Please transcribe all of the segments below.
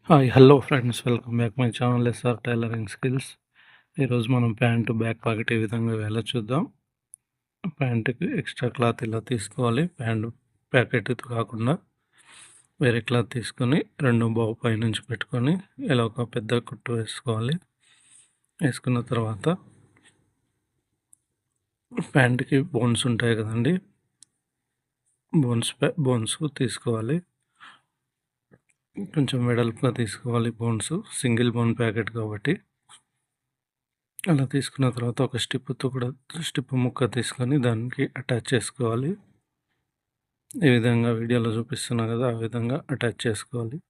Hi hello friends, welcome back my channel SR tailoring skills. ఈరోజు మనం pant back pocket ఏ విధంగా వేయాలో చూద్దాం. ప్యాంటుకి ఎక్స్ట్రా క్లాత్ ఇలా తీసుకోవాలి. ప్యాంటు ప్యాకెట్ కాకుండా వేరే క్లాత్ తీసుకొని రెండు బావు పైనుంచి పెట్టుకొని ఇలా ఒక పెద్ద కుట్టు వేసుకోవాలి. వేసుకున్న తర్వాత ప్యాంటుకి బోన్స్ ఉంటాయి కదండి, బోన్స్ తీసుకోవాలి. కొంచెం వెడల్పుగా తీసుకోవాలి బోన్స్, సింగిల్ బోన్ ప్యాకెట్ కాబట్టి. అలా తీసుకున్న తర్వాత ఒక స్టిప్ ముక్క తీసుకొని దానికి అటాచ్ చేసుకోవాలి. ఈ విధంగా వీడియోలో చూపిస్తున్నా కదా, ఆ విధంగా అటాచ్ చేసుకోవాలి.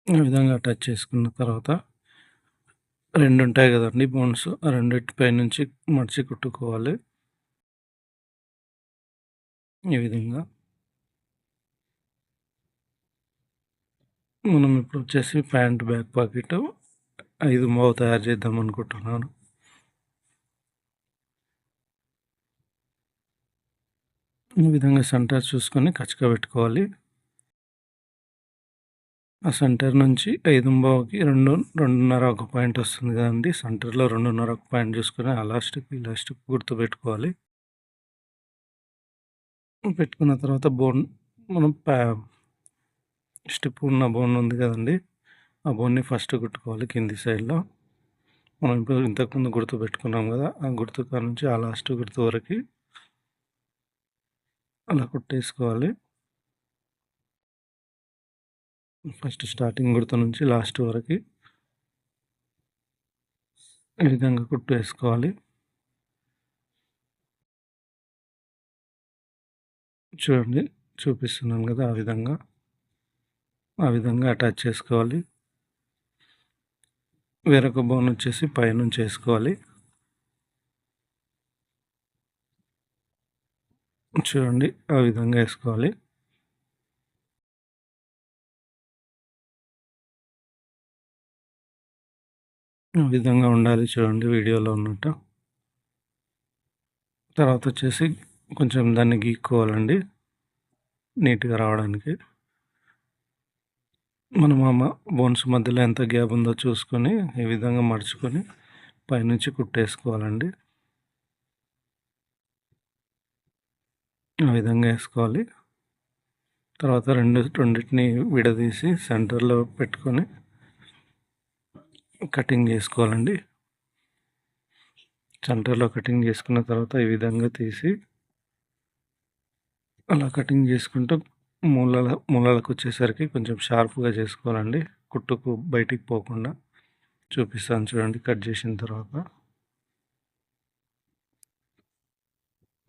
ఈ విధంగా అటాచ్ చేసుకున్న తర్వాత రెండు ఉంటాయి కదండి బోన్స్, ఆ రెండింటిపై నుంచి మడిచి కుట్టుకోవాలి. ఈ విధంగా మనం ఇప్పుడు వచ్చేసి ప్యాంట్ బ్యాక్ పాకెట్ 5 మూవ తయారు చేద్దాం అనుకుంటున్నాను. ఈ విధంగా సెంటర్ చూసుకొని కచ్చిగా పెట్టుకోవాలి. ఆ సెంటర్ నుంచి 5 రెండున్నర ఒక పాయింట్ వస్తుంది కదండి. సెంటర్లో 2.5 ఒక పాయింట్ చూసుకొని ఆ లాస్ట్కి గుర్తుపెట్టుకోవాలి. పెట్టుకున్న తర్వాత మనం స్టిప్ ఉన్న బోన్ ఉంది కదండి, ఆ బోన్ని ఫస్ట్ కుట్టుకోవాలి కింది సైడ్లో. మనం ఇప్పుడు ఇంతకుముందు గుర్తు పెట్టుకున్నాం కదా, ఆ గుర్తు కాడ నుంచి ఆ లాస్ట్ గుర్తు వరకు అలా కుట్టేసుకోవాలి. ఫస్ట్ స్టార్టింగ్ గుర్తు నుంచి లాస్ట్ వరకు ఈ విధంగా కుట్టు వేసుకోవాలి. చూడండి, చూపిస్తున్నాను కదా, ఆ విధంగా అటాచ్ చేసుకోవాలి. వేరొక బోన్ వచ్చేసి పైనుంచి వేసుకోవాలి. చూడండి, ఆ విధంగా వేసుకోవాలి. ఆ విధంగా ఉండాలి, చూడండి వీడియోలో ఉన్నట్టు. తర్వాత వచ్చేసి కొంచెం దాన్ని గీక్కోవాలండి నీట్గా రావడానికి. మనం బోన్స్ మధ్యలో ఎంత గ్యాప్ ఉందో చూసుకొని ఈ విధంగా మడుచుకొని పైనుంచి కుట్టేసుకోవాలండి. ఆ విధంగా వేసుకోవాలి. తర్వాత రెండింటిని విడదీసి సెంటర్లో పెట్టుకొని కటింగ్ చేసుకోవాలండి. సెంటర్లో కటింగ్ చేసుకున్న తర్వాత ఈ విధంగా తీసి అలా కటింగ్ చేసుకుంటూ మూలలకు వచ్చేసరికి కొంచెం షార్ప్గా చేసుకోవాలండి, కుట్టుకు బయటికి పోకుండా. చూపిస్తాను చూడండి, కట్ చేసిన తర్వాత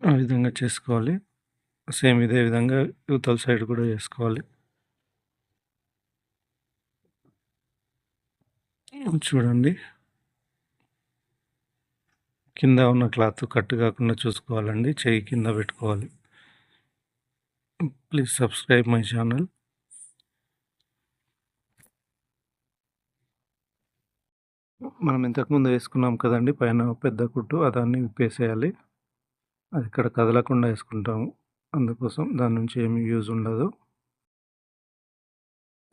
ఆ విధంగా చేసుకోవాలి. సేమ్ ఇదే విధంగా యువతల సైడ్ కూడా చేసుకోవాలి. చూడండి, కింద ఉన్న క్లాత్ కట్ కాకుండా చూసుకోవాలండి, చెయ్యి కింద పెట్టుకోవాలి. Please subscribe my channel. మనం ఇంతకుముందు వేసుకున్నాం కదండి పైన పెద్ద కుట్టు, దాన్ని విప్పేసేయాలి. అది ఇక్కడ కదలకుండా వేసుకుంటాము, అందుకోసం దాని నుంచి ఏమి యూజ్ ఉండదు.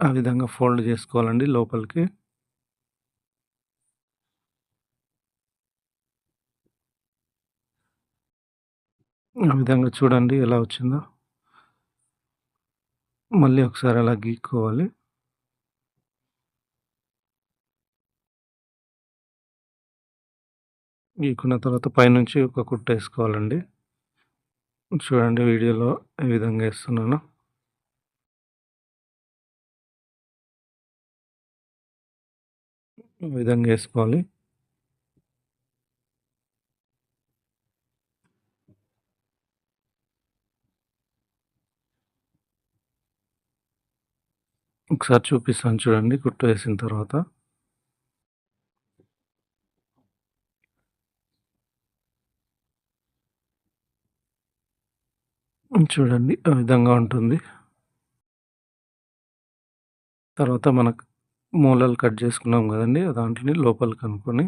ఆ విధంగా ఫోల్డ్ చేసుకోవాలండి లోపలికి. ఆ విధంగా చూడండి ఎలా వచ్చిందో. మళ్ళీ ఒకసారి అలా గీక్కోవాలి. గీక్కున్న తర్వాత పైనుంచి ఒక కుట్టు వేసుకోవాలండి. చూడండి వీడియోలో ఏ విధంగా వేస్తున్నాను. ఈ విధంగా వేసుకోవాలి. ఒకసారి చూపిస్తాను చూడండి కుట్టు వేసిన తర్వాత. చూడండి ఆ విధంగా ఉంటుంది. తర్వాత మనకు మూలలు కట్ చేసుకున్నాం కదండి, దాంట్ని లోపలికి అనుకొని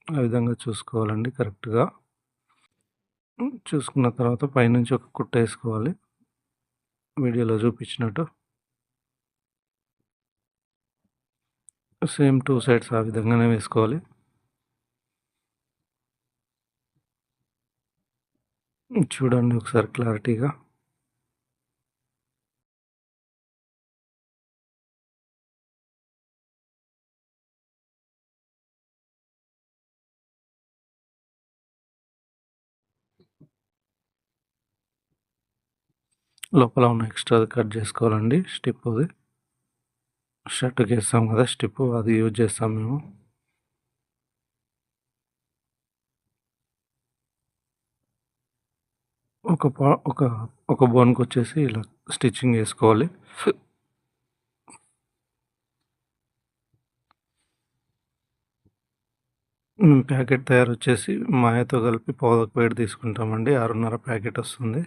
ఆ విధంగా చూసుకోవాలండి కరెక్ట్గా. చూసుకున్న తర్వాత పైనుంచి ఒక కుట్టేసుకోవాలి. వీడియోలో చూపించినట్టు. సేమ్ 2 సైడ్స్ ఆ విధంగానే వేసుకోవాలి. చూడండి ఒకసారి క్లారిటీగా. లోపల ఉన్న ఎక్స్ట్రాది కట్ చేసుకోవాలండి. స్టిప్పుది షర్ట్‌కి వేస్తాం కదా స్టిప్పు, అది యూజ్ చేస్తాం మేము. ఒక బోన్‌కొచ్చేసి ఇలా స్టిచ్చింగ్ వేసుకోవాలి. ప్యాకెట్ తయారొచ్చేసి మాయతో కలిపి పావుతక్కువ weight తీసుకుంటామండి. 6.5 ప్యాకెట్ వస్తుంది.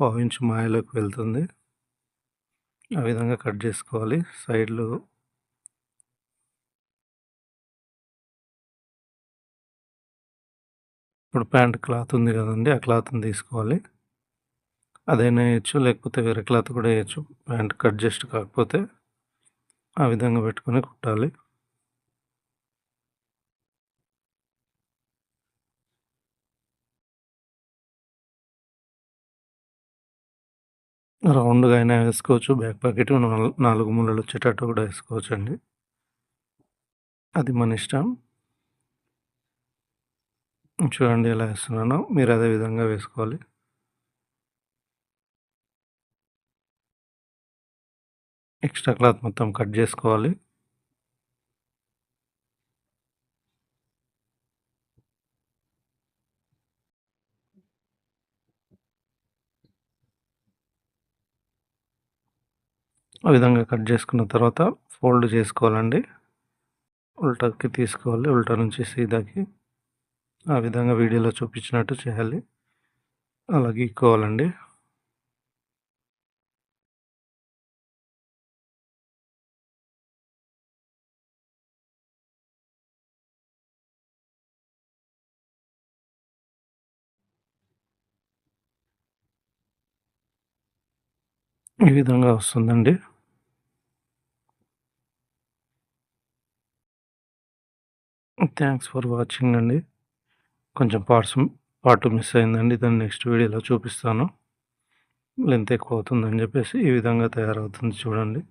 పావించు మాయలోకి వెళ్తుంది. ఆ విధంగా కట్ చేసుకోవాలి. సైడ్‌లు ఇప్పుడు ప్యాంట్ క్లాత్ ఉంది కదండీ! ఆ క్లాత్‌ని తీసుకోవాలి. అదైనా ఎయొచ్చు, లేకపోతే వేరే క్లాత్ కూడా ఎయొచ్చు. ప్యాంట్ కట్ జస్ట్ కాకపోతే ఆ విధంగా పెట్టుకొని కుట్టాలి. రౌండ్‌గా అయినా వేసుకోవచ్చు. బ్యాక్ పాకెట్ 4 మూలలు వచ్చేటట్టు కూడా వేసుకోవచ్చండి. అది మన ఇష్టం. చూడండి ఎలా వేస్తున్నానో, మీరు అదే విధంగా వేసుకోవాలి. ఎక్స్ట్రా క్లాత్ మొత్తం కట్ చేసుకోవాలి. ఆ విధంగా కట్ చేసుకున్న తర్వాత ఫోల్డ్ చేసుకోవాలండి. ఉల్టాకి తీసుకోవాలి. ఉల్టా నుంచి సీదాకి ఆ విధంగా వీడియోలో చూపించినట్టు చేయాలి. అలా గీక్కోవాలండి. ఈ విధంగా వస్తుందండి. థ్యాంక్స్ ఫర్ వాచింగ్ అండి. కొంచెం పార్ట్ మిస్ అయిందండి. దాన్ని నెక్స్ట్ వీడియోలో చూపిస్తాను. లెంత్ ఎక్కువ అవుతుందని చెప్పేసి ఈ విధంగా తయారవుతుంది చూడండి.